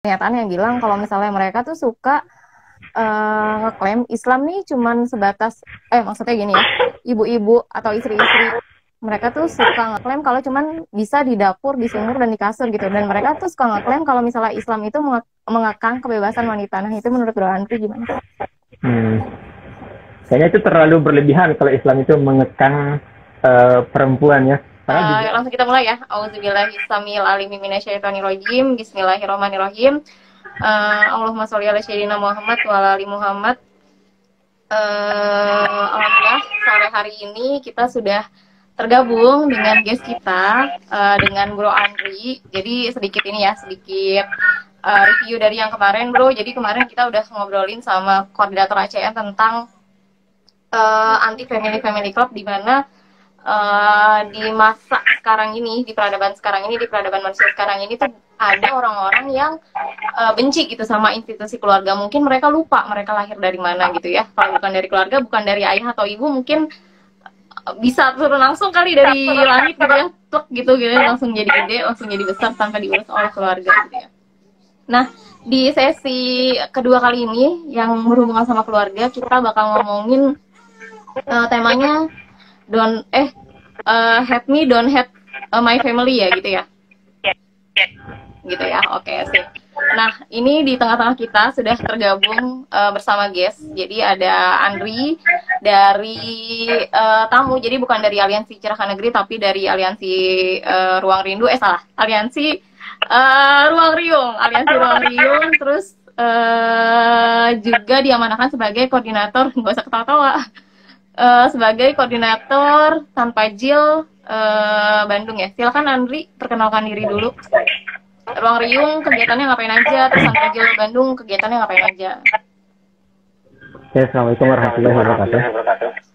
pernyataan yang bilang kalau misalnya mereka tuh suka ngeklaim Islam nih cuman sebatas maksudnya gini ya, ibu-ibu atau istri-istri mereka tuh suka ngeklaim kalau cuman bisa di dapur, di sumur dan di kasur gitu, dan mereka tuh suka ngeklaim kalau misalnya Islam itu mengekang kebebasan wanita. Nah itu menurut Bro Andri gimana? Kayaknya itu terlalu berlebihan kalau Islam itu mengekang perempuan ya. Langsung kita mulai ya. Auzubillahisamil-alim Bismillahirrahmanirrahim. Allahumma sholli ala sayyidina Muhammad wa ala ali Muhammad. Alhamdulillah sore hari ini kita sudah tergabung dengan guest kita, dengan Bro Andri. Jadi sedikit review dari yang kemarin, Bro. Jadi kemarin kita udah ngobrolin sama koordinator ACN tentang anti family club, di mana di masa sekarang ini, di peradaban manusia sekarang ini tuh ada orang-orang yang benci gitu sama institusi keluarga. Mungkin mereka lupa mereka lahir dari mana gitu ya. Kalau bukan dari keluarga, bukan dari ayah atau ibu, mungkin bisa turun langsung kali dari langit gitu ya, tuk gitu langsung jadi gede, langsung jadi besar tanpa diurus oleh keluarga gitu ya. Nah, di sesi kedua kali ini yang berhubungan sama keluarga, kita bakal ngomongin temanya hate me, don't hate my family ya gitu ya. Gitu ya, oke sih. Nah, ini di tengah-tengah kita sudah tergabung bersama guest. Jadi ada Andri dari tamu, jadi bukan dari Aliansi Cerahkan Negeri, tapi dari Aliansi Ruang Rindu, Aliansi Ruang Riung, terus juga diamanahkan sebagai koordinator, nggak usah ketawa-tawa, sebagai koordinator Tanpa Jil Bandung ya. Silakan Andri, perkenalkan diri dulu. Ruang Riung kegiatannya ngapain aja, terus Tanpa Jil Bandung kegiatannya ngapain aja. Oke, assalamualaikum warahmatullahi wabarakatuh.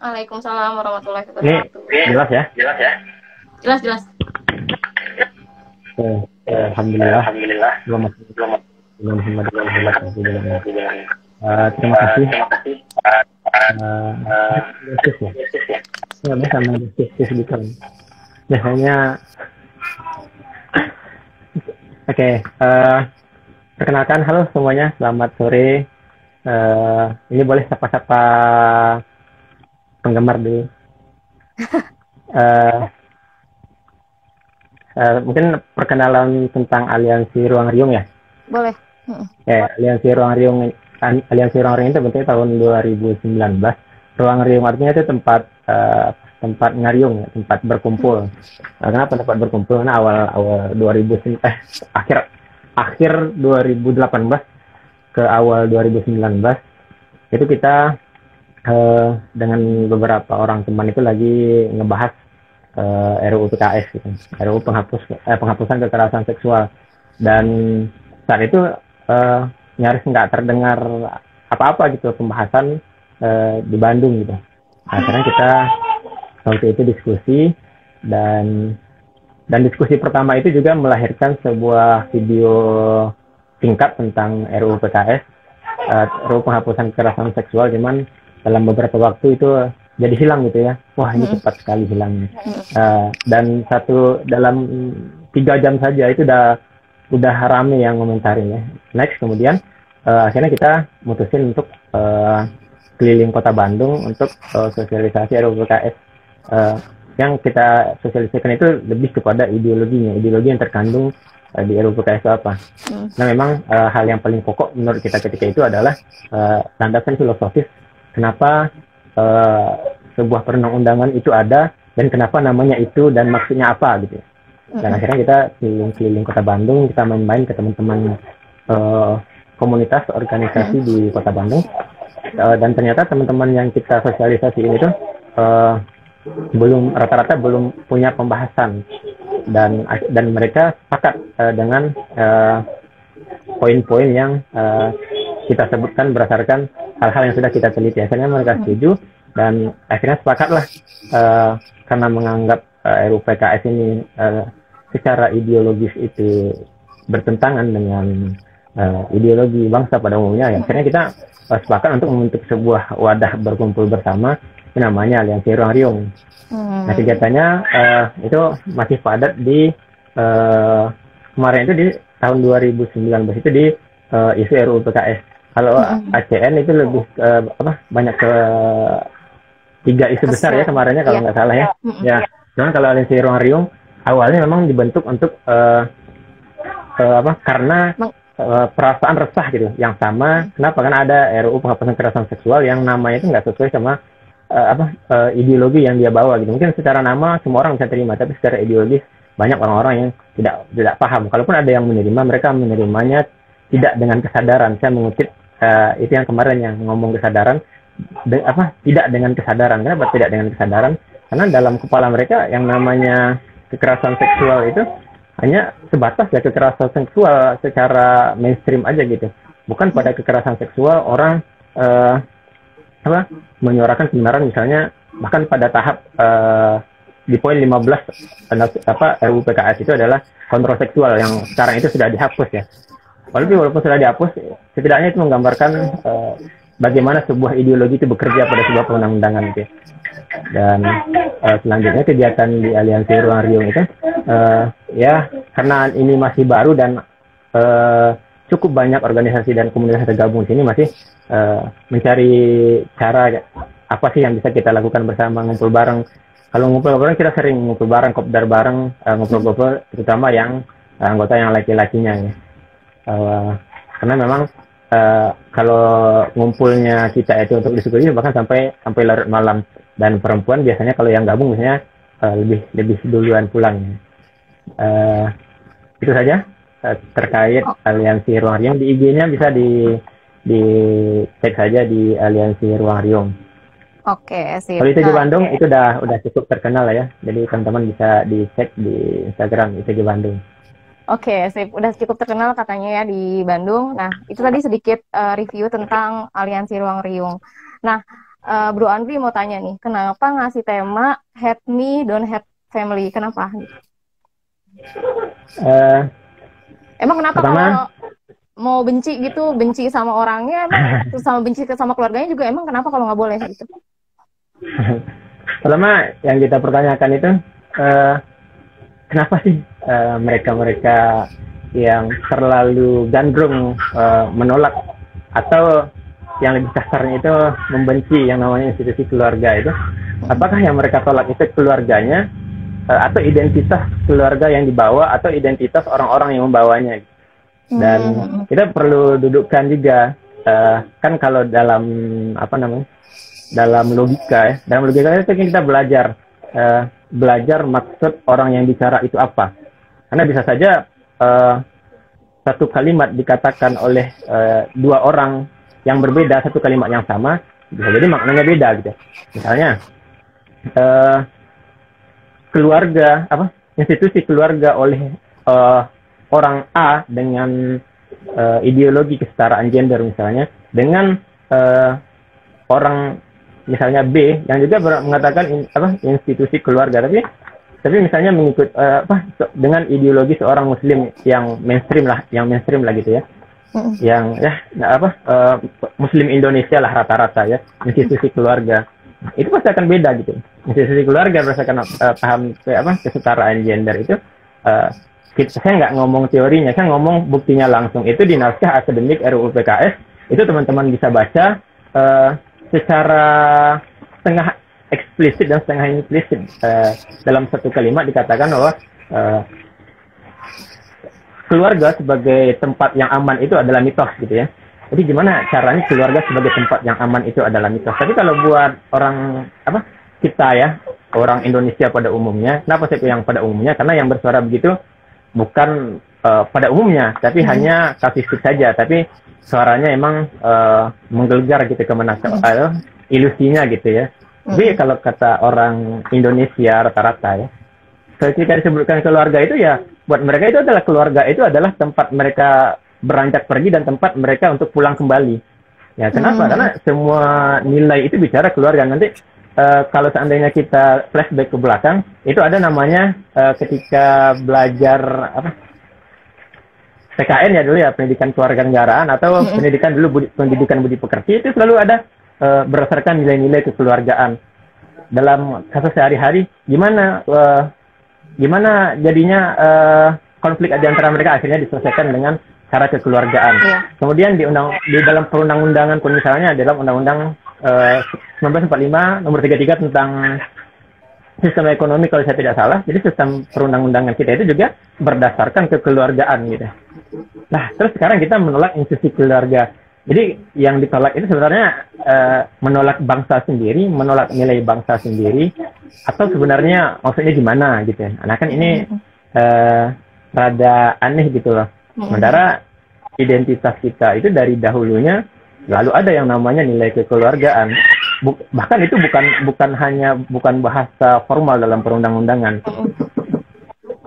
Waalaikumsalam warahmatullahi wabarakatuh. Ini jelas ya? Jelas. Alhamdulillah. Selamat. Terima kasih. Sama biasanya. Oke, perkenalkan, halo semuanya, selamat sore. Ini boleh sapa-sapa penggemar dulu. Mungkin perkenalan tentang Aliansi Ruang Riung ya? Boleh. Aliansi Ruang Riung itu bentuknya tahun 2019. Ruang Riung artinya itu tempat ngariung, tempat berkumpul. Kenapa tempat berkumpul? Karena awal 2000 akhir 2018 ke awal 2019 itu kita dengan beberapa orang teman itu lagi ngebahas RUU PKS gitu. RUU penghapusan kekerasan seksual, dan saat itu nyaris nggak terdengar apa-apa gitu pembahasan di Bandung gitu. Akhirnya kita waktu itu diskusi, dan diskusi pertama itu juga melahirkan sebuah video singkat tentang RUU PKS, RUU penghapusan kekerasan seksual, cuman dalam beberapa waktu itu jadi hilang gitu ya. Wah, ini cepat sekali hilangnya. Dan dalam 3 jam saja itu udah rame yang komentarin ya. Next, kemudian akhirnya kita mutusin untuk keliling kota Bandung untuk sosialisasi RUU PKS. Yang kita sosialisasikan itu lebih kepada ideologi yang terkandung di RUU PKS itu apa. Nah, memang hal yang paling pokok menurut kita ketika itu adalah landasan filosofis kenapa sebuah perundang-undangan itu ada, dan kenapa namanya itu, dan maksudnya apa gitu. Dan akhirnya kita keliling kota Bandung, kita main-main ke teman-teman komunitas organisasi di kota Bandung, dan ternyata teman-teman yang kita sosialisasi ini tuh rata-rata belum punya pembahasan, dan mereka sepakat dengan poin-poin yang kita sebutkan berdasarkan hal-hal yang sudah kita teliti. Akhirnya mereka setuju, dan akhirnya sepakatlah karena menganggap RUU PKS ini secara ideologis itu bertentangan dengan ideologi bangsa pada umumnya, ya akhirnya kita sepakat untuk membentuk sebuah wadah berkumpul bersama, namanya Aliansi Ruang Riung. Nah, kegiatannya itu masih padat di kemarin itu di tahun 2019 itu di isu RUU PKS. Kalau ACN itu lebih banyak ke 3 isu besar ya kemarinnya kalau nggak salah ya. Ya, cuman kalau Aliansi Ruang Riung awalnya memang dibentuk untuk karena perasaan resah gitu yang sama. Kenapa? Karena ada RUU penghapusan kekerasan seksual yang namanya itu nggak sesuai sama ideologi yang dia bawa gitu. Mungkin secara nama semua orang bisa terima, tapi secara ideologis banyak orang-orang yang tidak paham. Kalaupun ada yang menerima, mereka menerimanya tidak dengan kesadaran. Saya mengutip itu yang kemarin yang ngomong kesadaran, tidak dengan kesadaran. Kenapa tidak dengan kesadaran? Karena dalam kepala mereka yang namanya kekerasan seksual itu hanya sebatas ya kekerasan seksual secara mainstream aja gitu. Bukan pada kekerasan seksual orang menyuarakan kebenaran, misalnya bahkan pada tahap di poin 15 RUU PKS itu adalah kontrol seksual yang sekarang itu sudah dihapus ya. Walaupun sudah dihapus, setidaknya itu menggambarkan bagaimana sebuah ideologi itu bekerja pada sebuah perundang-undangan gitu. Dan selanjutnya kegiatan di Aliansi Ruang Riung itu ya karena ini masih baru dan cukup banyak organisasi dan komunitas tergabung di sini masih mencari cara apa sih yang bisa kita lakukan bersama, ngumpul bareng. Kalau ngumpul bareng kita sering ngumpul bareng, kopdar bareng, ngobrol-ngobrol, terutama yang anggota yang laki-lakinya ya. Karena memang kalau ngumpulnya kita itu untuk diskusi bahkan sampai larut malam, dan perempuan biasanya kalau yang gabung biasanya lebih duluan pulang. Itu saja terkait Aliansi Ruang Riung. Di IG-nya bisa di cek saja di Aliansi Ruang Riung. Oke, sip. Kalau ITG Bandung itu udah cukup terkenal lah ya. Jadi teman-teman bisa dicek di Instagram ITG Bandung. Oke, sip. Udah cukup terkenal katanya ya di Bandung. Nah, itu tadi sedikit review tentang Aliansi Ruang Riung. Nah, Bro Andri mau tanya nih, kenapa ngasih tema Hate Me, Don't Hate Family? Kenapa? Emang kenapa kalau mau benci gitu, benci sama orangnya, terus sama benci sama keluarganya juga, emang kenapa kalau nggak boleh gitu? Pertama yang kita pertanyakan itu, kenapa sih mereka-mereka yang terlalu gandrung menolak atau yang lebih kasarnya itu membenci yang namanya institusi keluarga itu? Apakah yang mereka tolak itu keluarganya atau identitas keluarga yang dibawa atau identitas orang-orang yang membawanya? Dan kita perlu dudukkan juga, kan kalau dalam dalam logika ya, dalam logika itu kita belajar maksud orang yang bicara itu apa. Karena bisa saja satu kalimat dikatakan oleh dua orang yang berbeda, satu kalimat yang sama, bisa jadi maknanya beda gitu. Misalnya keluarga, institusi keluarga oleh orang A dengan ideologi kesetaraan gender misalnya, dengan orang misalnya B yang juga mengatakan institusi keluarga, tapi misalnya mengikut dengan ideologi seorang muslim yang mainstream lah gitu ya. Yang muslim Indonesia lah rata-rata ya, institusi keluarga itu pasti akan beda gitu. Institusi keluarga berdasarkan paham kesetaraan gender itu, saya nggak ngomong teorinya, saya ngomong buktinya langsung. Itu di naskah akademik RUU PKS, itu teman-teman bisa baca secara setengah eksplisit dan setengah implisit. Dalam satu kalimat dikatakan bahwa keluarga sebagai tempat yang aman itu adalah mitos gitu ya. Jadi gimana caranya keluarga sebagai tempat yang aman itu adalah mitos. Tapi kalau buat orang kita ya, orang Indonesia pada umumnya, kenapa saya bilang pada umumnya? Karena yang bersuara begitu bukan pada umumnya, tapi hanya statistik saja. Tapi suaranya emang menggelegar gitu ilusinya gitu ya. Tapi kalau kata orang Indonesia rata-rata ya, ketika disebutkan keluarga itu ya, buat mereka itu adalah keluarga itu adalah tempat mereka beranjak pergi dan tempat mereka untuk pulang kembali. Ya kenapa? Karena semua nilai itu bicara keluarga. Nanti kalau seandainya kita flashback ke belakang, itu ada namanya ketika belajar PKN ya dulu ya, pendidikan kewarganegaraan atau pendidikan dulu pendidikan budi pekerti, itu selalu ada berdasarkan nilai-nilai kekeluargaan. Dalam kasus sehari-hari, gimana jadinya konflik di antara mereka akhirnya diselesaikan dengan cara kekeluargaan. Kemudian di dalam perundang-undangan pun misalnya dalam Undang-Undang 1945 nomor 33 tentang sistem ekonomi kalau saya tidak salah, jadi sistem perundang-undangan kita itu juga berdasarkan kekeluargaan gitu. Nah, terus sekarang kita menolak institusi keluarga. Jadi yang ditolak itu sebenarnya menolak bangsa sendiri, menolak nilai bangsa sendiri, atau sebenarnya maksudnya gimana gitu. Nah kan ini rada aneh gitu loh. Sementara identitas kita itu dari dahulunya lalu ada yang namanya nilai kekeluargaan. Bahkan itu bukan bahasa formal dalam perundang-undangan.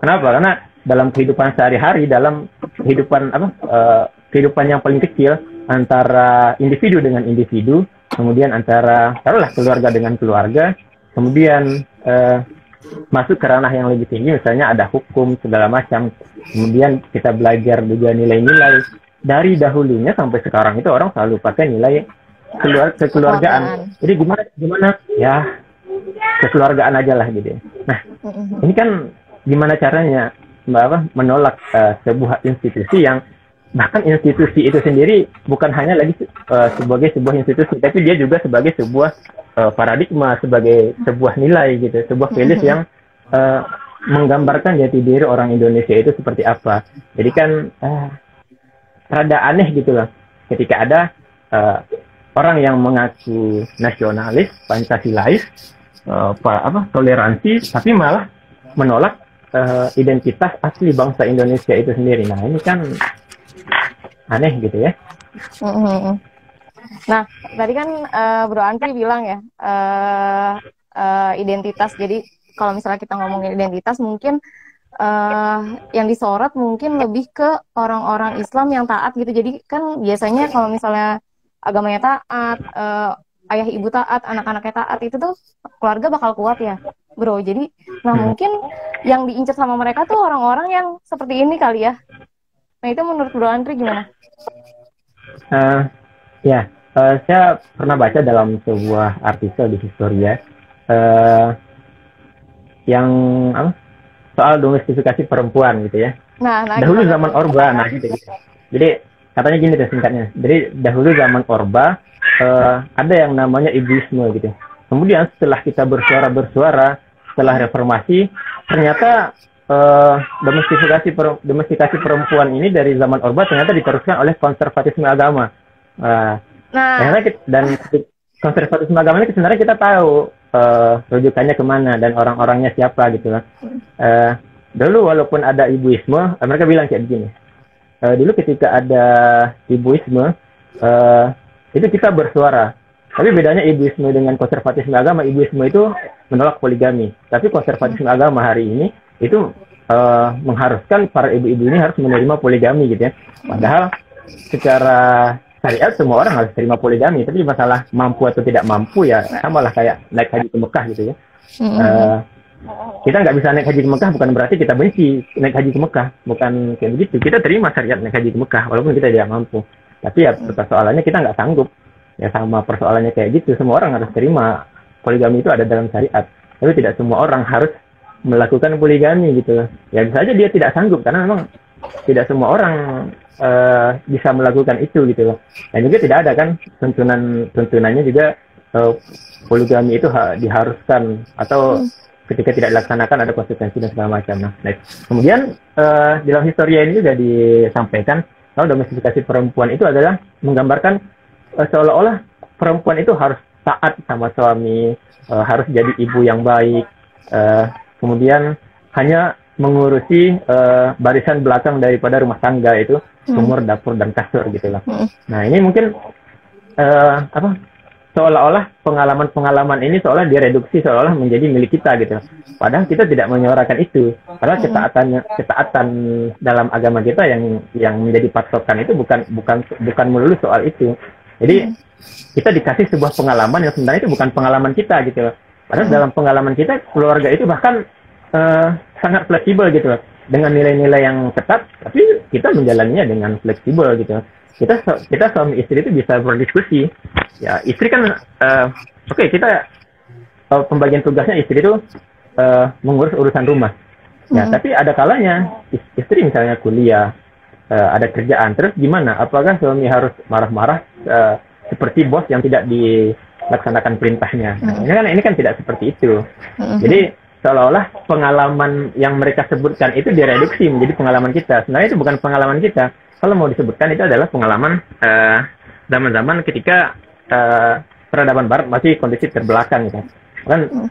Kenapa? Karena dalam kehidupan sehari-hari, dalam kehidupan yang paling kecil antara individu dengan individu, kemudian antara taruhlah keluarga dengan keluarga, kemudian masuk ke ranah yang lebih tinggi, misalnya ada hukum segala macam, kemudian kita belajar juga nilai-nilai. Dari dahulunya sampai sekarang itu orang selalu pakai nilai kekeluargaan. Jadi gimana ya kekeluargaan aja lah gitu. Nah ini kan gimana caranya menolak sebuah institusi yang bahkan institusi itu sendiri bukan hanya lagi sebagai sebuah institusi, tapi dia juga sebagai sebuah paradigma, sebagai sebuah nilai gitu, sebuah values yang menggambarkan jati diri orang Indonesia itu seperti apa. Jadi kan rada aneh gitu loh ketika ada orang yang mengaku nasionalis, Pancasilais, toleransi, tapi malah menolak identitas asli bangsa Indonesia itu sendiri. Nah ini kan aneh gitu ya. Nah tadi kan Bro Andri bilang ya identitas. Jadi kalau misalnya kita ngomongin identitas, mungkin yang disorot mungkin lebih ke orang-orang Islam yang taat gitu. Jadi kan biasanya kalau misalnya agamanya taat, ayah ibu taat, anak-anaknya taat, itu tuh keluarga bakal kuat ya Bro. Jadi nah mungkin yang diincar sama mereka tuh orang-orang yang seperti ini kali ya. Nah itu menurut Bro Andri gimana? Saya pernah baca dalam sebuah artikel di Historia yang soal domestifikasi perempuan gitu ya. Nah dahulu zaman Orba, gitu. Jadi katanya gini deh singkatnya. Jadi dahulu zaman Orba ada yang namanya ibuisme gitu. Kemudian setelah kita bersuara, setelah reformasi, ternyata domestikasi perempuan ini dari zaman Orba ternyata diteruskan oleh konservatisme agama. Dan konservatisme agama ini sebenarnya kita tahu rujukannya kemana dan orang-orangnya siapa gitu lah. Dulu walaupun ada ibuisme, mereka bilang kayak begini. Dulu ketika ada ibuisme, itu kita bersuara. Tapi bedanya ibuisme dengan konservatisme agama, ibuisme itu menolak poligami. Tapi konservatisme agama hari ini itu mengharuskan para ibu-ibu ini harus menerima poligami gitu ya. Padahal secara syariat semua orang harus terima poligami, tapi masalah mampu atau tidak mampu ya sama lah kayak naik haji ke Mekah gitu ya. Kita nggak bisa naik haji ke Mekah bukan berarti kita benci naik haji ke Mekah, bukan kayak begitu. Kita terima syariat naik haji ke Mekah walaupun kita tidak mampu. Tapi ya persoalannya kita nggak sanggup. Ya sama persoalannya kayak gitu, semua orang harus terima poligami itu ada dalam syariat. Tapi tidak semua orang harus melakukan poligami gitu. Ya bisa aja dia tidak sanggup karena memang tidak semua orang bisa melakukan itu gitu loh. Dan juga tidak ada kan tuntunannya juga poligami itu diharuskan atau ketika tidak dilaksanakan ada konsekuensi dan segala macam. Nah, kemudian dalam Historia ini juga disampaikan kalau domestifikasi perempuan itu adalah menggambarkan seolah-olah perempuan itu harus taat sama suami, harus jadi ibu yang baik, kemudian hanya mengurusi barisan belakang daripada rumah tangga itu sumur, dapur, dan kasur gitu lah. Nah ini mungkin seolah-olah pengalaman-pengalaman ini seolah direduksi seolah menjadi milik kita gitu. Padahal kita tidak menyuarakan itu. Padahal ketaatan dalam agama kita yang menjadi patokan itu bukan melulu soal itu. Jadi kita dikasih sebuah pengalaman yang sebenarnya itu bukan pengalaman kita gitu. Padahal dalam pengalaman kita keluarga itu bahkan sangat fleksibel gitu dengan nilai-nilai yang ketat, tapi kita menjalaninya dengan fleksibel gitu. Kita suami istri itu bisa berdiskusi. Ya istri kan kita pembagian tugasnya istri itu mengurus urusan rumah. Ya, tapi ada kalanya istri misalnya kuliah, ada kerjaan, terus gimana? Apakah suami harus marah-marah seperti bos yang tidak dilaksanakan perintahnya? Nah, ini kan tidak seperti itu. Jadi seolah-olah pengalaman yang mereka sebutkan itu direduksi menjadi pengalaman kita. Sebenarnya itu bukan pengalaman kita. Kalau mau disebutkan itu adalah pengalaman zaman-zaman ketika peradaban Barat masih kondisi terbelakang gitu. Kan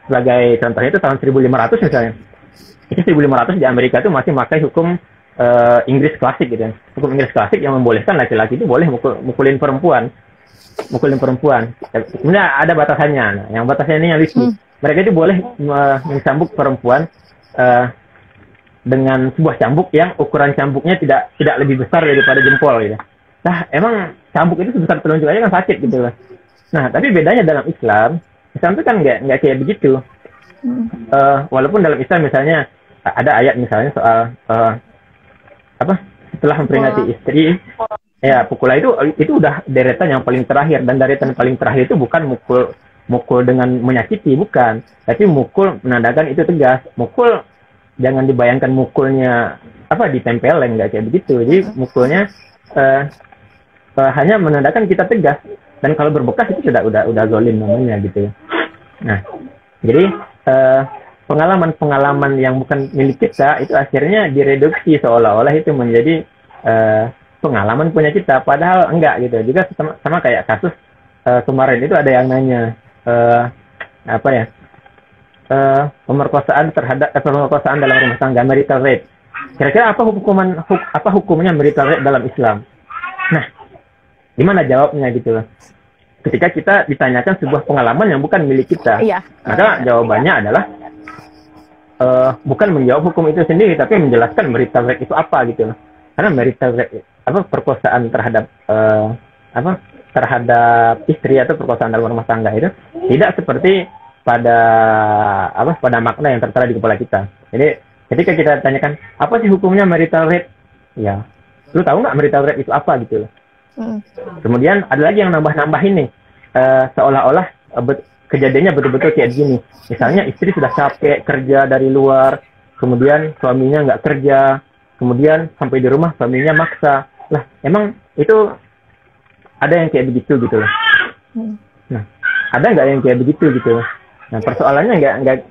sebagai contohnya itu tahun 1500 misalnya. Itu 1500 di Amerika itu masih memakai hukum Inggris klasik gitu. Hukum Inggris klasik yang membolehkan laki-laki itu boleh mukulin perempuan. Kemudian ada batasannya. Nah, yang batasannya ini yang lucu. Mereka itu boleh mencambuk perempuan dengan sebuah cambuk yang ukuran cambuknya tidak lebih besar daripada jempol gitu. Nah, emang cambuk itu sebesar telunjuk aja kan sakit gitu loh. Nah, tapi bedanya dalam Islam itu kan nggak kayak begitu. Walaupun dalam Islam misalnya ada ayat misalnya soal setelah memperingati istri, ya pukulah itu udah deretan yang paling terakhir, dan deretan paling terakhir itu bukan mukul dengan menyakiti, bukan, tapi mukul menandakan itu tegas. Mukul jangan dibayangkan mukulnya ditempeleng, nggak kayak begitu. Jadi mukulnya hanya menandakan kita tegas, dan kalau berbekas itu udah zalim namanya gitu ya. Nah, jadi pengalaman-pengalaman yang bukan milik kita itu akhirnya direduksi seolah-olah itu menjadi pengalaman punya kita, padahal enggak gitu. Juga sama kayak kasus kemarin itu ada yang nanya pemerkosaan dalam rumah tangga, marital rape. Kira-kira apa hukumnya marital rape dalam Islam? Nah, gimana jawabnya gitu loh? Ketika kita ditanyakan sebuah pengalaman yang bukan milik kita, maka jawabannya adalah bukan menjawab hukum itu sendiri, tapi menjelaskan marital rape itu apa gitu loh. Karena marital rape perkosaan terhadap terhadap istri atau perkosaan dalam rumah tangga itu tidak seperti pada makna yang tertera di kepala kita. Jadi ketika kita tanyakan apa sih hukumnya marital rape, ya lu tahu nggak marital rape itu apa gitu. Kemudian ada lagi yang nambah-nambahin nih, seolah-olah kejadiannya betul-betul kayak gini. Misalnya istri sudah capek kerja dari luar, kemudian suaminya nggak kerja, kemudian sampai di rumah suaminya maksa. Lah, emang itu ada yang kayak begitu gitu loh. Nah, ada nggak yang kayak begitu gitu? Nah, persoalannya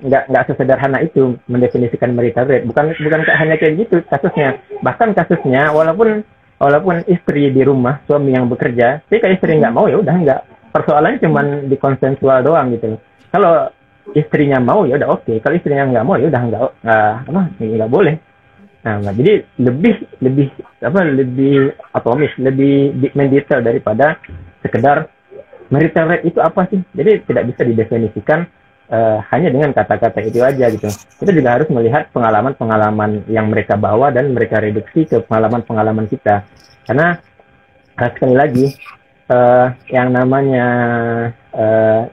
nggak sesederhana itu mendefinisikan marital rape. Bukan hanya kayak gitu kasusnya. Bahkan kasusnya walaupun istri di rumah, suami yang bekerja, tapi kalau istri nggak mau ya udah nggak. Persoalannya cuma di konsensual doang gitu. Kalau istrinya mau ya udah oke. Kalau istrinya nggak mau ya udah nggak boleh. Nah, jadi lebih atomis, lebih mendetail daripada sekedar marital rape itu apa sih. Jadi tidak bisa didefinisikan hanya dengan kata-kata itu aja gitu. Kita juga harus melihat pengalaman-pengalaman yang mereka bawa dan mereka reduksi ke pengalaman-pengalaman kita. Karena sekali lagi yang namanya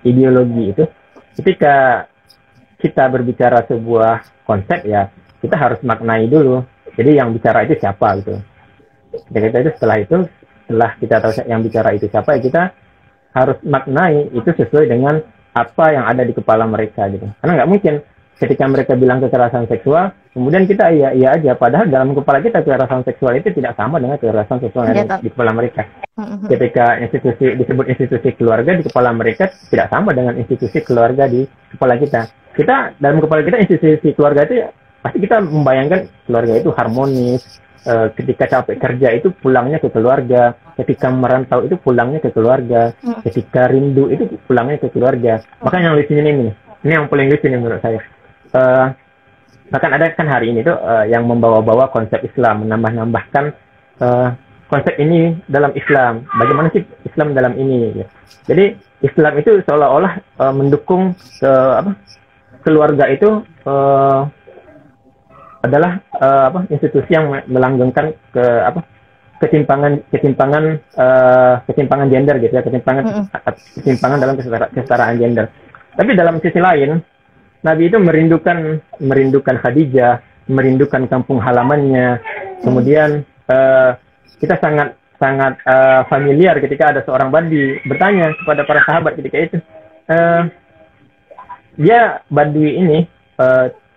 ideologi itu, ketika kita berbicara sebuah konsep ya kita harus maknai dulu. Jadi yang bicara itu siapa gitu. Setelah kita tahu yang bicara itu siapa, ya kita harus maknai itu sesuai dengan apa yang ada di kepala mereka gitu. Karena nggak mungkin ketika mereka bilang kekerasan seksual, kemudian kita iya aja, padahal dalam kepala kita kekerasan seksual itu tidak sama dengan kekerasan seksual yang ada di kepala mereka. Ketika disebut institusi keluarga di kepala mereka tidak sama dengan institusi keluarga di kepala kita. Kita dalam kepala kita institusi keluarga itu pasti kita membayangkan keluarga itu harmonis. Ketika capek kerja itu pulangnya ke keluarga, ketika merantau itu pulangnya ke keluarga, ketika rindu itu pulangnya ke keluarga. Bahkan yang lucunya ini yang paling lucu nih menurut saya. Bahkan ada kan hari ini tuh yang membawa-bawa konsep Islam, menambah-nambahkan konsep ini dalam Islam. Bagaimana sih Islam dalam ini? Ya. Jadi Islam itu seolah-olah mendukung keluarga itu adalah institusi yang melanggengkan ketimpangan gender gitu ya, ketimpangan dalam kesetaraan gender. Tapi dalam sisi lain, Nabi itu merindukan Khadijah, merindukan kampung halamannya. Kemudian kita sangat familiar ketika ada seorang Badui bertanya kepada para sahabat ketika itu, dia Badui ini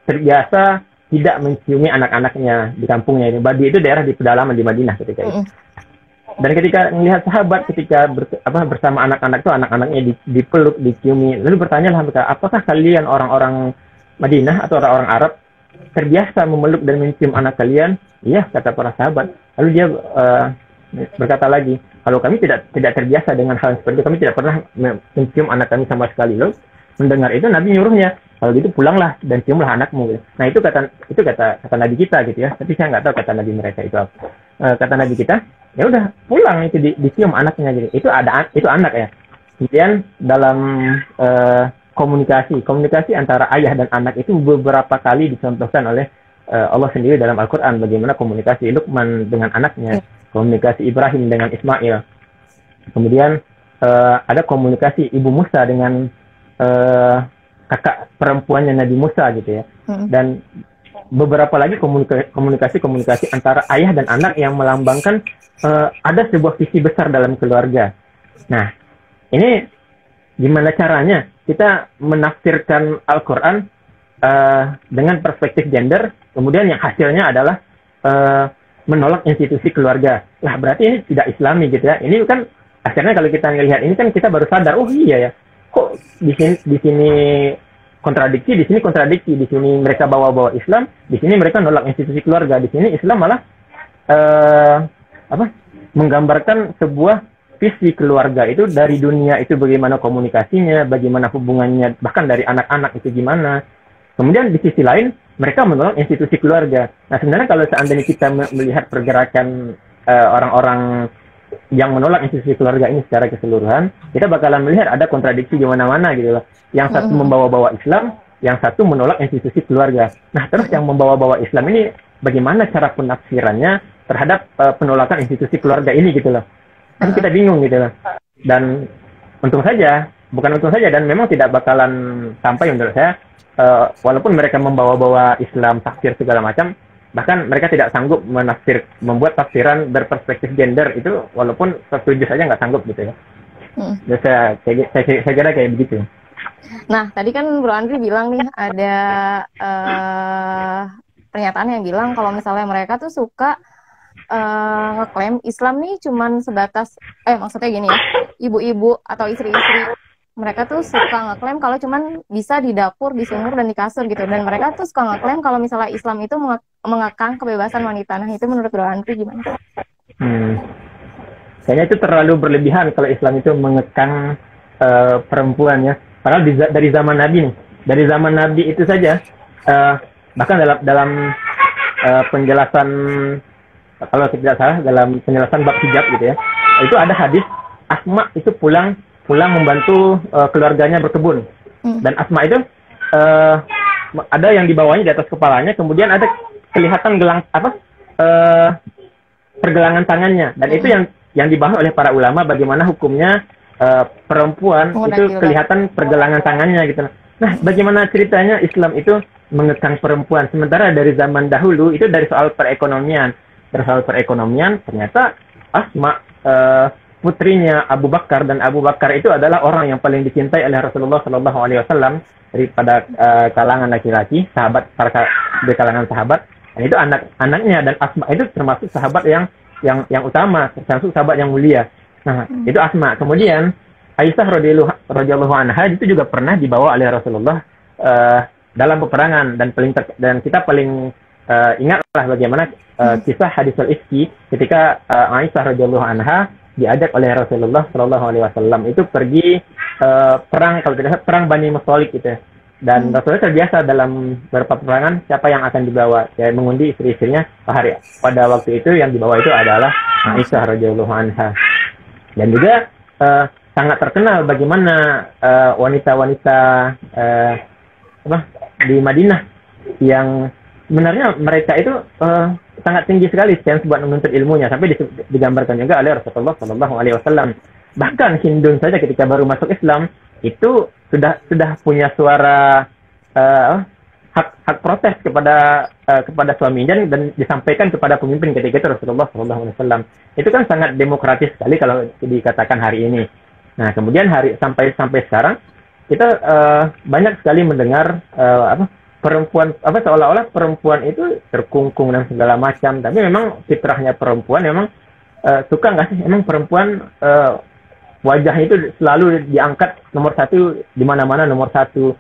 terbiasa tidak menciumi anak-anaknya di kampungnya ini. Badi itu daerah di pedalaman di Madinah ketika itu. Dan ketika melihat sahabat ketika bersama anak-anak itu, anak-anaknya dipeluk, diciumi, lalu bertanyalah mereka, apakah kalian orang-orang Madinah atau orang-orang Arab terbiasa memeluk dan mencium anak kalian? Iya, kata para sahabat. Lalu dia berkata lagi, kalau kami tidak terbiasa dengan hal seperti itu, kami tidak pernah mencium anak kami sama sekali. Loh, mendengar itu Nabi nyuruhnya, kalau gitu pulanglah dan ciumlah anakmu. Nah itu kata Nabi kita gitu ya. Tapi saya nggak tahu kata Nabi mereka itu apa. Kata Nabi kita, ya udah pulang itu dicium anaknya gitu. Itu anak ya. Kemudian dalam komunikasi antara ayah dan anak itu beberapa kali dicontohkan oleh Allah sendiri dalam Al-Quran, bagaimana komunikasi Luqman dengan anaknya, komunikasi Ibrahim dengan Ismail. Kemudian ada komunikasi Ibu Musa dengan kakak perempuannya Nabi Musa gitu ya. Dan beberapa lagi komunikasi antara ayah dan anak yang melambangkan ada sebuah visi besar dalam keluarga. Nah, ini gimana caranya kita menafsirkan Al-Quran dengan perspektif gender, kemudian yang hasilnya adalah menolak institusi keluarga. Nah, berarti ini tidak Islami gitu ya. Ini kan akhirnya kalau kita melihat ini kan kita baru sadar, oh iya ya, kok di sini kontradiksi, di sini kontradiksi, di sini mereka bawa-bawa Islam, di sini mereka nolak institusi keluarga, di sini Islam malah menggambarkan sebuah visi keluarga itu dari dunia itu bagaimana komunikasinya, bagaimana hubungannya, bahkan dari anak-anak itu gimana. Kemudian di sisi lain mereka menolak institusi keluarga. Nah sebenarnya kalau seandainya kita melihat pergerakan orang-orang yang menolak institusi keluarga ini secara keseluruhan, kita bakalan melihat ada kontradiksi di mana-mana gitu loh. Yang satu membawa-bawa Islam, yang satu menolak institusi keluarga. Nah, terus yang membawa-bawa Islam ini bagaimana cara penafsirannya terhadap penolakan institusi keluarga ini gitu loh. Kan kita bingung gitu loh. Dan bukan untung saja dan memang tidak bakalan sampai menurut saya, walaupun mereka membawa-bawa Islam, takfir segala macam, bahkan mereka tidak sanggup membuat tafsiran berperspektif gender itu, walaupun setuju saja nggak sanggup gitu ya. Jadi saya kira kayak begitu. Nah, tadi kan Bro Andri bilang nih ada pernyataan yang bilang kalau misalnya mereka tuh suka ngeklaim Islam nih cuman sebatas, maksudnya gini ya, ibu-ibu atau istri-istri mereka tuh suka ngeklaim kalau cuman bisa di dapur, di sumur, dan di kasur gitu. Dan mereka tuh suka ngeklaim kalau misalnya Islam itu mengekang kebebasan wanita. Nah, itu menurut Bro Andri gimana? Kayaknya itu terlalu berlebihan kalau Islam itu mengekang perempuan ya. Padahal dari zaman Nabi nih. Dari zaman Nabi itu saja, bahkan dalam penjelasan, kalau tidak salah, dalam penjelasan bab hijab gitu ya, itu ada hadis Asma itu pulang membantu keluarganya berkebun. Dan Asma itu ada yang dibawanya di atas kepalanya, kemudian ada kelihatan pergelangan tangannya. Dan itu yang dibahas oleh para ulama bagaimana hukumnya perempuan itu kelihatan pergelangan tangannya gitu. Nah, bagaimana ceritanya Islam itu mengekang perempuan, sementara dari zaman dahulu itu dari soal perekonomian. Ternyata Asma putrinya Abu Bakar, dan Abu Bakar itu adalah orang yang paling dicintai oleh Rasulullah Shallallahu Alaihi Wasallam daripada kalangan laki-laki, dari kalangan sahabat. Dan itu anaknya, dan Asma itu termasuk sahabat yang utama, termasuk sahabat yang mulia. Nah, itu Asma. Kemudian Aisyah radhiyallahu anha itu juga pernah dibawa oleh Rasulullah dalam peperangan, dan kita paling ingatlah bagaimana kisah hadisul ifki ketika Aisyah radhiyallahu anha diajak oleh Rasulullah Shallallahu Alaihi Wasallam itu pergi perang, kalau tidak salah perang Bani Mustalik gitu. Dan Rasulullah terbiasa dalam beberapa peperangan siapa yang akan dibawa, ya mengundi istri-istrinya. Pada waktu itu yang dibawa itu adalah Aisyah radhiyallahu anha. Dan juga sangat terkenal bagaimana wanita-wanita di Madinah yang sebenarnya mereka itu sangat tinggi sekali chance buat menuntut ilmunya, sampai digambarkan juga oleh Rasulullah Shallallahu Alaihi Wasallam. Bahkan Hindun saja ketika baru masuk Islam itu sudah punya suara hak protes kepada suaminya, dan disampaikan kepada pemimpin ketika itu Rasulullah Shallallahu Alaihi Wasallam. Itu kan sangat demokratis sekali kalau dikatakan hari ini. Nah, kemudian sampai sekarang kita banyak sekali mendengar perempuan apa seolah-olah perempuan itu terkungkung dan segala macam, tapi memang fitrahnya perempuan memang suka nggak sih emang perempuan wajah itu selalu diangkat nomor satu di mana-mana nomor satu.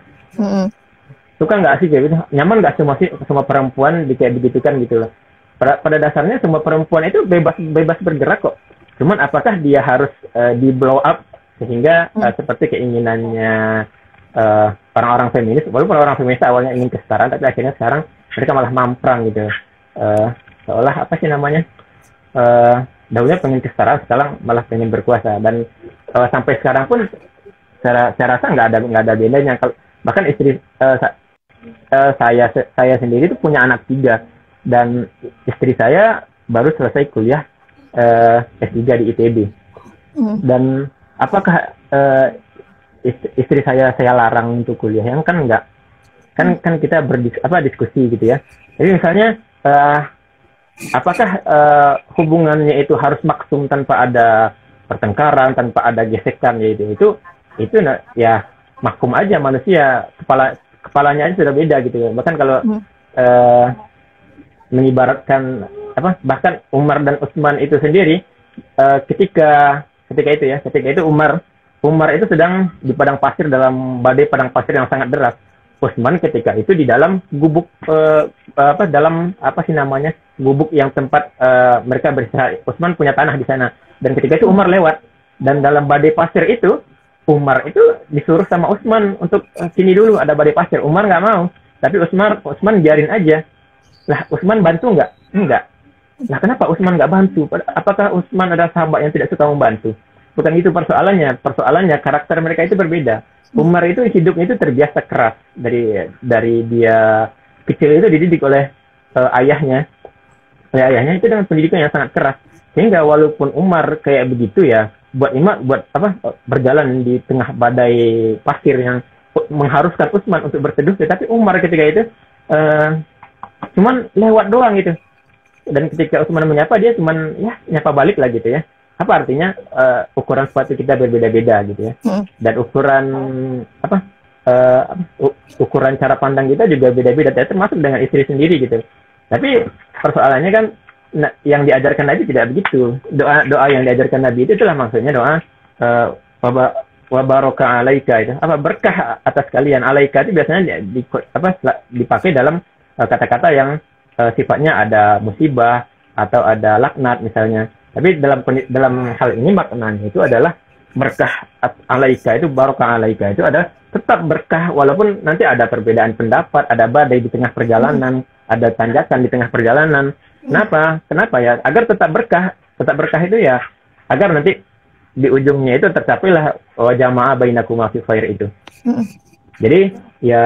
Suka nggak sih kayak gitu? Nyaman nggak semua perempuan kayak begitu kan gitu loh. Pada dasarnya semua perempuan itu bebas bergerak kok. Cuman apakah dia harus di blow up sehingga seperti keinginannya orang-orang feminis, walaupun orang feminis awalnya ingin kesetaraan, tapi akhirnya sekarang mereka malah mamprang gitu. Seolah apa sih namanya? Dahulunya pengen kesetaraan, sekarang malah pengen berkuasa, dan sampai sekarang pun saya rasa nggak ada bedanya. Bahkan istri saya sendiri itu punya anak 3, dan istri saya baru selesai kuliah S3 di ITB. Dan apakah istri saya larang untuk kuliah? Yang kan enggak, kan kita diskusi gitu ya. Jadi misalnya apakah hubungannya itu harus maksum tanpa ada pertengkaran, tanpa ada gesekan, yaitu itu ya makum aja, manusia kepalanya aja sudah beda gitu ya. Bahkan kalau mengibaratkan bahkan Umar dan Utsman itu sendiri ketika itu Umar itu sedang di padang pasir, dalam badai padang pasir yang sangat deras. Utsman ketika itu di dalam gubuk gubuk yang tempat mereka beristirahat. Utsman punya tanah di sana, dan ketika itu Umar lewat, dan dalam badai pasir itu Umar itu disuruh sama Utsman untuk sini dulu, ada badai pasir. Umar nggak mau, tapi Utsman biarin aja. Lah Utsman bantu nggak? Enggak. Nah kenapa Utsman nggak bantu? Apakah Utsman adalah sahabat yang tidak suka membantu? Bukan itu persoalannya karakter mereka itu berbeda. Umar itu hidupnya itu terbiasa keras, dari dia kecil itu dididik oleh ayahnya itu dengan pendidikan yang sangat keras, sehingga walaupun Umar kayak begitu ya, berjalan di tengah badai pasir yang mengharuskan Utsman untuk berteduh, tetapi Umar ketika itu cuman lewat doang gitu, dan ketika Utsman menyapa, dia cuman ya nyapa balik lah gitu ya. Apa artinya ukuran sepatu kita berbeda-beda gitu ya, dan ukuran cara pandang kita juga beda-beda, termasuk dengan istri sendiri gitu. Tapi persoalannya kan yang diajarkan Nabi tidak begitu. Doa yang diajarkan Nabi itu itulah maksudnya doa wa baraka alaika, itu berkah atas kalian. Alaika itu biasanya dipakai dalam kata-kata yang sifatnya ada musibah atau ada laknat misalnya. Tapi dalam hal ini maknanya itu adalah berkah alaika, itu barokah alaika itu ada tetap berkah, walaupun nanti ada perbedaan pendapat, ada badai di tengah perjalanan, ada tanjakan di tengah perjalanan. Kenapa ya? Agar tetap berkah itu ya agar nanti di ujungnya itu tercapailah jamaah bainakuma fi khair itu. Jadi ya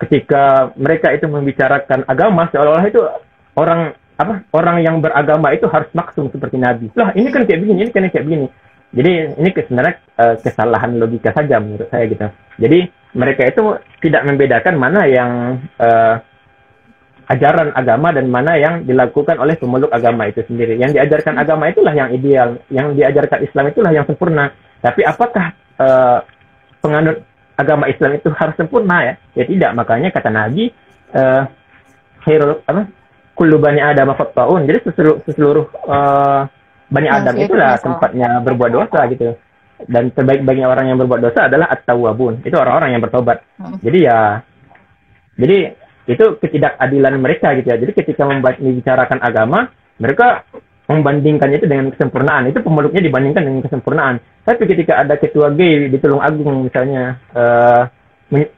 ketika mereka itu membicarakan agama, seolah-olah itu orang yang beragama itu harus maksum seperti Nabi. Lah ini kan kayak begini, ini kan kayak begini. Jadi ini sebenarnya kesalahan logika saja menurut saya gitu. Jadi mereka itu tidak membedakan mana yang ajaran agama dan mana yang dilakukan oleh pemeluk agama itu sendiri. Yang diajarkan agama itulah yang ideal, yang diajarkan Islam itulah yang sempurna. Tapi apakah penganut agama Islam itu harus sempurna ya? Ya tidak. Makanya kata Nabi, kullu bani Adam khata'un. Jadi seluruh bani Adam itulah tempatnya berbuat dosa gitu. Dan terbaik-baiknya orang yang berbuat dosa adalah at-tawwabun. Itu orang-orang yang bertobat. Jadi itu ketidakadilan mereka gitu ya. Jadi ketika membicarakan agama, mereka membandingkannya itu dengan kesempurnaan. Itu pemeluknya dibandingkan dengan kesempurnaan. Tapi ketika ada ketua gay di Tulung Agung misalnya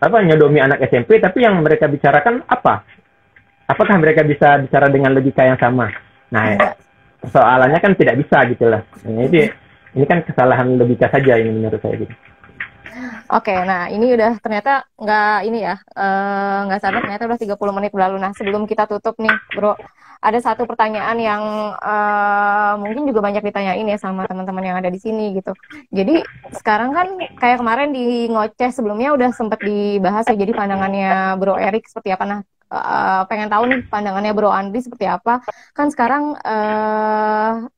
nyodomi anak SMP, tapi yang mereka bicarakan apa? Apakah mereka bisa bicara dengan logika yang sama? Nah, persoalannya kan tidak bisa gitu lah. Nah, ini kan kesalahan logika saja ini menurut saya gitu. Oke, nah ini udah ternyata nggak sadar ternyata udah 30 menit berlalu. Nah sebelum kita tutup nih Bro, ada satu pertanyaan yang mungkin juga banyak ditanyain ya sama teman-teman yang ada di sini gitu. Jadi sekarang kan kayak kemarin di ngoceh sebelumnya udah sempat dibahas ya, jadi pandangannya Bro Erik seperti apa. Nah pengen tahu nih pandangannya Bro Andri seperti apa. Kan sekarang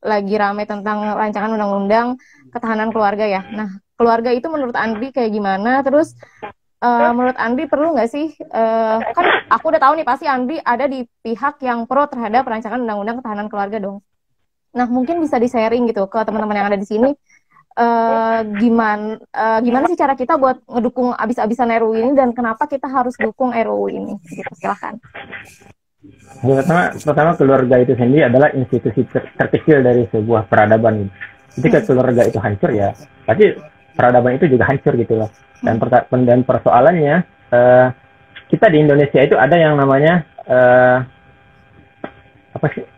lagi rame tentang rancangan undang-undang ketahanan keluarga ya. Nah keluarga itu menurut Andri kayak gimana? Terus menurut Andri perlu nggak sih, kan aku udah tahu nih pasti Andri ada di pihak yang pro terhadap rancangan undang-undang ketahanan keluarga dong. Nah mungkin bisa di-sharing gitu ke teman-teman yang ada di sini, gimana sih cara kita buat ngedukung abis-abisan RUU ini dan kenapa kita harus dukung RUU ini? Gitu, silahkan. Pertama keluarga itu sendiri adalah institusi terkecil dari sebuah peradaban. Jika keluarga itu hancur ya, pasti peradaban itu juga hancur gitu loh. Dan persoalannya kita di Indonesia itu ada yang namanya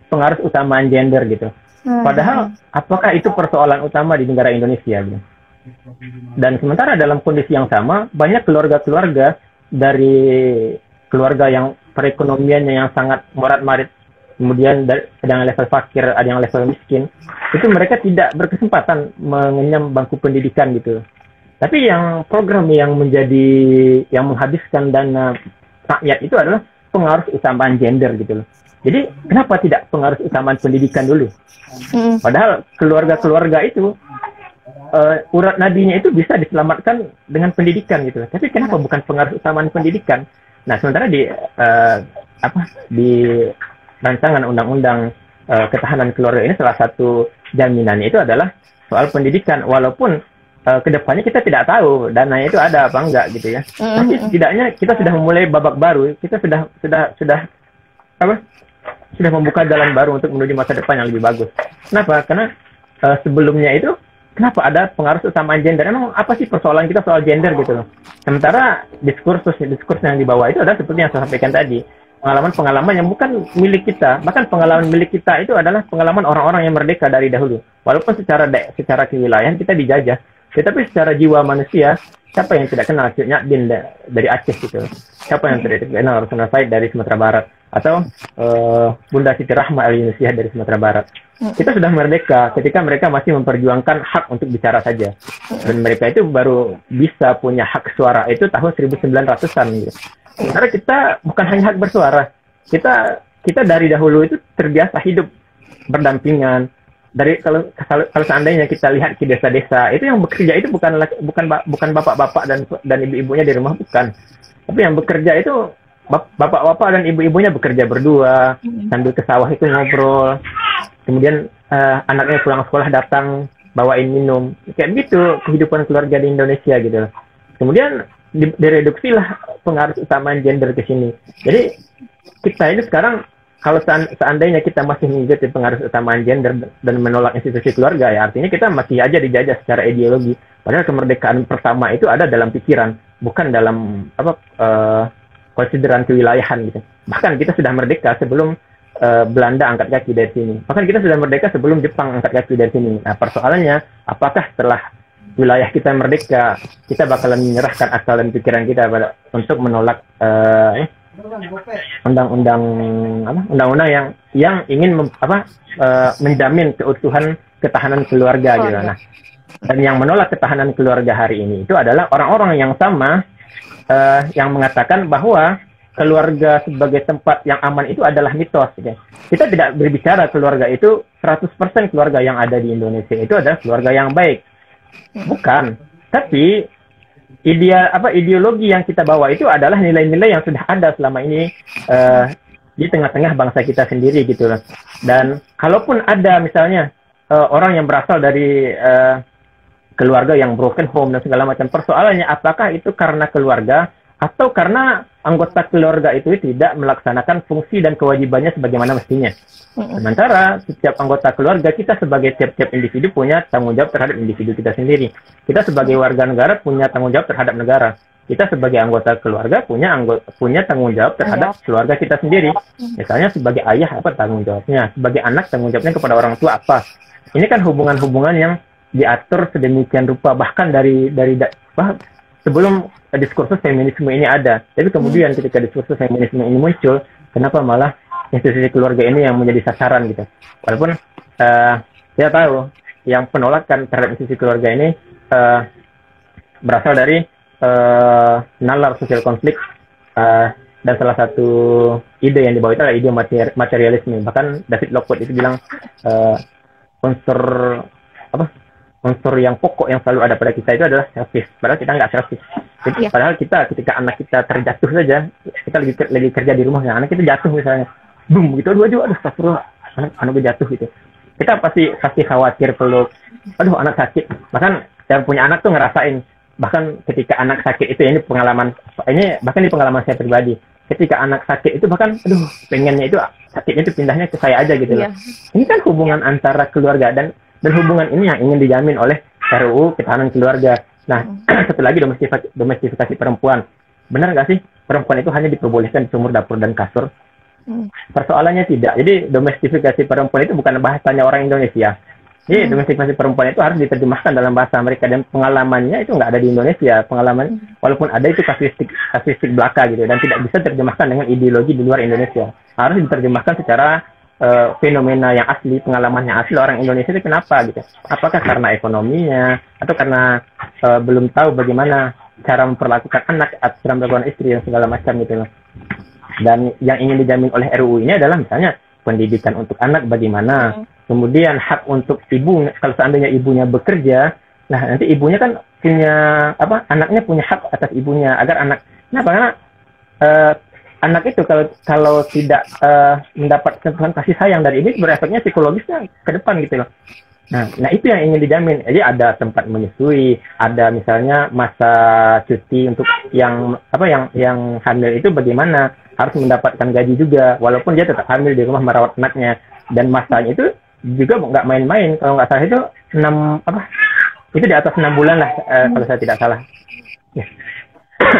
pengaruh utamaan gender gitu. Padahal apakah itu persoalan utama di negara Indonesia gitu? Dan sementara dalam kondisi yang sama banyak keluarga-keluarga dari keluarga yang perekonomiannya yang sangat morat-marit, kemudian ada yang level fakir, ada yang level miskin, itu mereka tidak berkesempatan mengenyam bangku pendidikan gitu. Tapi yang program yang menghabiskan dana rakyat itu adalah pengaruh utamaan gender gitu loh. Jadi kenapa tidak pengaruh utamaan pendidikan dulu? Padahal keluarga-keluarga itu urat nadinya itu bisa diselamatkan dengan pendidikan gitu. Tapi kenapa bukan pengaruh utamaan pendidikan? Nah, sementara di rancangan undang-undang ketahanan keluarga ini salah satu jaminannya itu adalah soal pendidikan. Walaupun kedepannya kita tidak tahu dananya itu ada apa enggak gitu ya. Tapi setidaknya kita sudah memulai babak baru. Kita sudah membuka jalan baru untuk menuju masa depan yang lebih bagus. Kenapa? Karena sebelumnya itu kenapa ada pengaruh utamaan gender? Emang apa sih persoalan kita soal gender gitu loh? Sementara diskursus yang dibawa itu adalah seperti yang saya sampaikan tadi, pengalaman-pengalaman yang bukan milik kita. Bahkan pengalaman milik kita itu adalah pengalaman orang-orang yang merdeka dari dahulu. Walaupun secara kewilayahan kita dijajah, tetapi secara jiwa manusia, siapa yang tidak kenal Cik Nyadin dari Aceh gitu? Siapa yang tidak kenal Rasulullah Said dari Sumatera Barat? Atau Bunda Siti Rahma Al-Yunusiyah dari Sumatera Barat? Kita sudah merdeka ketika mereka masih memperjuangkan hak untuk bicara saja. Dan mereka itu baru bisa punya hak suara itu tahun 1900-an gitu. Sementara kita bukan hanya hak bersuara. Kita dari dahulu itu terbiasa hidup berdampingan. Kalau seandainya kita lihat di desa-desa, itu yang bekerja itu bukan bapak-bapak dan ibu-ibunya di rumah, bukan. Tapi yang bekerja itu bapak-bapak dan ibu-ibunya bekerja berdua, sambil ke sawah itu ngobrol. Kemudian anaknya pulang sekolah datang bawain minum. Kayak begitu kehidupan keluarga di Indonesia gitu. Kemudian direduksilah pengaruh utamaan gender ke sini. Jadi kita ini sekarang kalau seandainya kita masih mengikuti pengaruh utamaan gender dan menolak institusi keluarga, ya artinya kita masih aja dijajah secara ideologi. Padahal kemerdekaan pertama itu ada dalam pikiran, bukan dalam konsideran kewilayahan gitu. Bahkan kita sudah merdeka sebelum Belanda angkat kaki dari sini. Bahkan kita sudah merdeka sebelum Jepang angkat kaki dari sini. Nah, persoalannya, apakah setelah wilayah kita merdeka, kita bakalan menyerahkan akal dan pikiran kita untuk menolak undang-undang yang ingin menjamin keutuhan ketahanan keluarga gitu. Nah, dan yang menolak ketahanan keluarga hari ini itu adalah orang-orang yang sama yang mengatakan bahwa keluarga sebagai tempat yang aman itu adalah mitos. Ya. Kita tidak berbicara keluarga itu 100% keluarga yang ada di Indonesia itu adalah keluarga yang baik. Bukan. Tapi ideologi yang kita bawa itu adalah nilai-nilai yang sudah ada selama ini di tengah-tengah bangsa kita sendiri gitu loh. Dan kalaupun ada misalnya orang yang berasal dari keluarga yang broken home dan segala macam, persoalannya apakah itu karena keluarga atau karena anggota keluarga itu tidak melaksanakan fungsi dan kewajibannya sebagaimana mestinya. Sementara setiap anggota keluarga kita sebagai tiap-tiap individu punya tanggung jawab terhadap individu kita sendiri. Kita sebagai warga negara punya tanggung jawab terhadap negara. Kita sebagai anggota keluarga punya tanggung jawab terhadap keluarga kita sendiri. Misalnya sebagai ayah apa tanggung jawabnya, sebagai anak tanggung jawabnya kepada orang tua apa. Ini kan hubungan-hubungan yang diatur sedemikian rupa bahkan dari sebelum diskursus feminisme ini ada. Tapi kemudian ketika diskursus feminisme ini muncul, kenapa malah institusi keluarga ini yang menjadi sasaran gitu. Walaupun saya tahu yang penolakan terhadap institusi keluarga ini berasal dari nalar sosial konflik dan salah satu ide yang dibawa itu adalah ide materialisme. Bahkan David Lockwood itu bilang unsur yang pokok yang selalu ada pada kita itu adalah selfish. Padahal kita nggak selfish. Jadi, padahal kita ketika anak kita terjatuh saja, kita lagi kerja di rumah, anak kita jatuh misalnya, boom gitu, aduh astagfirullah, anak gue jatuh gitu. Kita pasti khawatir peluk, aduh anak sakit. Bahkan yang punya anak tuh ngerasain, bahkan ketika anak sakit itu, ini pengalaman saya pribadi. Ketika anak sakit itu bahkan, aduh pengennya itu sakitnya itu pindahnya ke saya aja gitu loh. Ini kan hubungan antara keluarga dan hubungan ini yang ingin dijamin oleh RUU Ketahanan Keluarga. Nah, satu lagi domestifikasi perempuan. Benar nggak sih perempuan itu hanya diperbolehkan di sumur, dapur, dan kasur? Persoalannya tidak. Jadi domestifikasi perempuan itu bukan bahasanya orang Indonesia. Jadi domestifikasi perempuan itu harus diterjemahkan dalam bahasa mereka, dan pengalamannya itu nggak ada di Indonesia. Pengalaman walaupun ada itu kasuistik belaka gitu, dan tidak bisa diterjemahkan dengan ideologi di luar Indonesia. Harus diterjemahkan secara fenomena yang asli, pengalaman yang asli orang Indonesia itu kenapa gitu. Apakah karena ekonominya atau karena belum tahu bagaimana cara memperlakukan anak atau cara memperlakukan istri dan segala macam gitu loh. Dan yang ingin dijamin oleh RUU ini adalah misalnya pendidikan untuk anak bagaimana, kemudian hak untuk ibu, kalau seandainya ibunya bekerja, nah nanti ibunya kan punya anaknya punya hak atas ibunya, agar anak, karena anak itu kalau tidak mendapat kasih sayang dari ini, berefeknya psikologisnya ke depan gitu loh. Nah itu yang ingin dijamin. Jadi ada tempat menyusui, ada misalnya masa cuti untuk yang hamil itu bagaimana, harus mendapatkan gaji juga, walaupun dia tetap hamil di rumah merawat anaknya, dan masanya itu juga nggak main-main. Kalau nggak salah itu itu di atas 6 bulan lah, kalau saya tidak salah.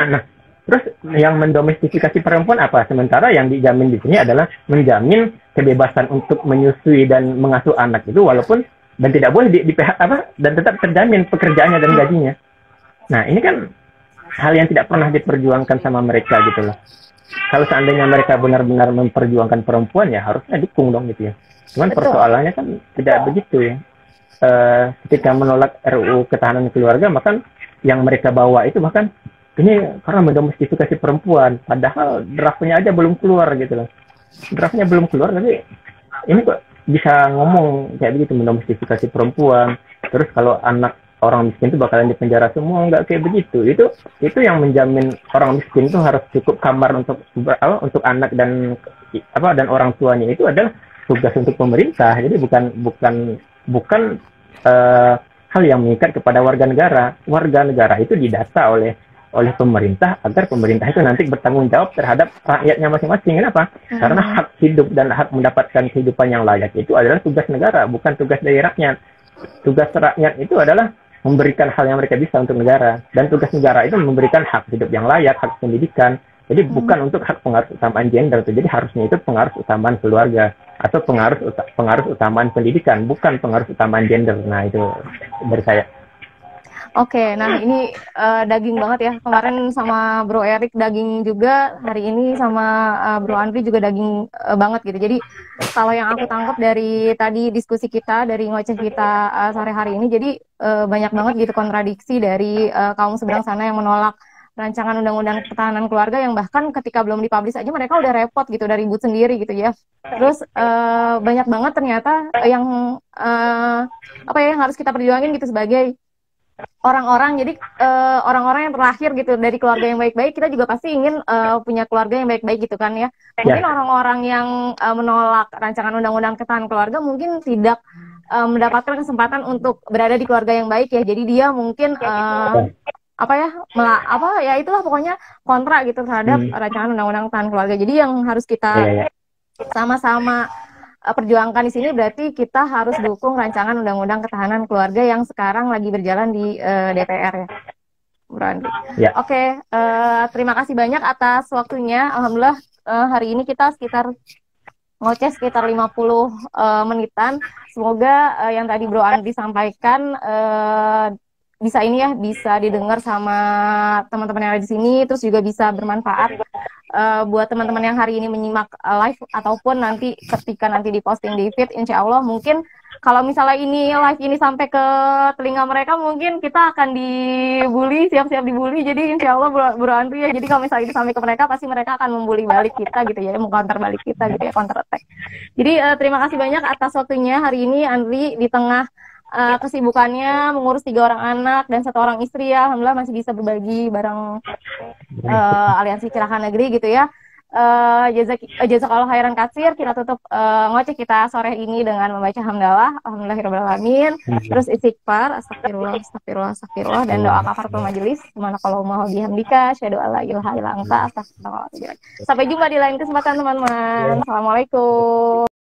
Nah, terus yang mendomestifikasi perempuan apa? Sementara yang dijamin di sini adalah menjamin kebebasan untuk menyusui dan mengasuh anak itu, walaupun dan tidak boleh di PHK dan tetap terjamin pekerjaannya dan gajinya. Nah, ini kan hal yang tidak pernah diperjuangkan sama mereka gitu loh. Kalau seandainya mereka benar-benar memperjuangkan perempuan, ya harusnya dukung dong gitu ya. Cuman persoalannya kan tidak begitu ya. Ketika menolak RUU Ketahanan Keluarga, maka yang mereka bawa itu bahkan ini karena mendomestifikasi perempuan, padahal draftnya aja belum keluar gitu loh. Draftnya belum keluar, tapi ini kok bisa ngomong kayak begitu, mendomestifikasi perempuan. Terus kalau anak orang miskin itu bakalan dipenjara semua, nggak kayak begitu. Itu yang menjamin orang miskin itu harus cukup kamar untuk anak dan orang tuanya, itu adalah tugas untuk pemerintah. Jadi bukan hal yang mengikat kepada warga negara. Warga negara itu didata oleh pemerintah agar pemerintah itu nanti bertanggung jawab terhadap rakyatnya masing-masing. Kenapa? Karena hak hidup dan hak mendapatkan kehidupan yang layak itu adalah tugas negara, bukan tugas dari rakyat. Tugas rakyat itu adalah memberikan hal yang mereka bisa untuk negara, dan tugas negara itu memberikan hak hidup yang layak, hak pendidikan. Jadi bukan untuk hak pengaruh utamaan gender. Jadi harusnya itu pengaruh utamaan keluarga atau pengaruh utamaan pendidikan, bukan pengaruh utamaan gender. Nah, itu dari saya. Oke, nah ini daging banget ya. Kemarin sama Bro Erik daging juga, hari ini sama Bro Andri juga daging banget gitu. Jadi kalau yang aku tangkap dari tadi diskusi kita, dari ngoceh kita sore hari ini, jadi banyak banget gitu kontradiksi dari kaum seberang sana yang menolak rancangan undang-undang ketahanan keluarga, yang bahkan ketika belum dipublish aja mereka udah repot gitu, dari ribut sendiri gitu ya. Terus banyak banget ternyata yang yang harus kita perjuangin gitu sebagai orang-orang. Jadi orang-orang yang terakhir gitu dari keluarga yang baik-baik, kita juga pasti ingin punya keluarga yang baik-baik gitu kan ya. Mungkin orang-orang yang menolak rancangan undang-undang ketahanan keluarga mungkin tidak mendapatkan kesempatan untuk berada di keluarga yang baik ya. Jadi dia mungkin itulah pokoknya kontra gitu terhadap rancangan undang-undang ketahanan keluarga. Jadi yang harus kita sama-sama perjuangkan di sini berarti kita harus dukung rancangan undang-undang ketahanan keluarga yang sekarang lagi berjalan di DPR ya, Bro Andri. Oke, terima kasih banyak atas waktunya. Alhamdulillah hari ini kita ngoceh sekitar 50 menitan. Semoga yang tadi Bro Andri sampaikan bisa didengar sama teman-teman yang ada di sini, terus juga bisa bermanfaat buat teman-teman yang hari ini menyimak live, ataupun nanti ketika nanti diposting di feed, insya Allah mungkin kalau misalnya live ini sampai ke telinga mereka, mungkin kita akan dibully, siap-siap dibully. Jadi insya Allah Bro Andri ya, jadi kalau misalnya ini sampai ke mereka, pasti mereka akan membuli balik kita gitu ya, mengcounter balik kita gitu ya, counter attack. Jadi terima kasih banyak atas waktunya hari ini Andri, di tengah kesibukannya mengurus 3 orang anak dan 1 orang istri ya. Alhamdulillah masih bisa berbagi bareng Aliansi Cilaka Negeri gitu ya. Jazakallah khairan katsir. Kita tutup ngoceh kita sore ini dengan membaca hamdalah alhamdulillahirobbilalamin, terus istighfar astagfirullah astagfirullah astagfirullah, dan doa kafaratul majelis subhanakallahumma wa bihamdika asyhadu an la ilaha illa anta astaghfiruka wa atubu ilaik. Sampai jumpa di lain kesempatan teman-teman. Assalamualaikum.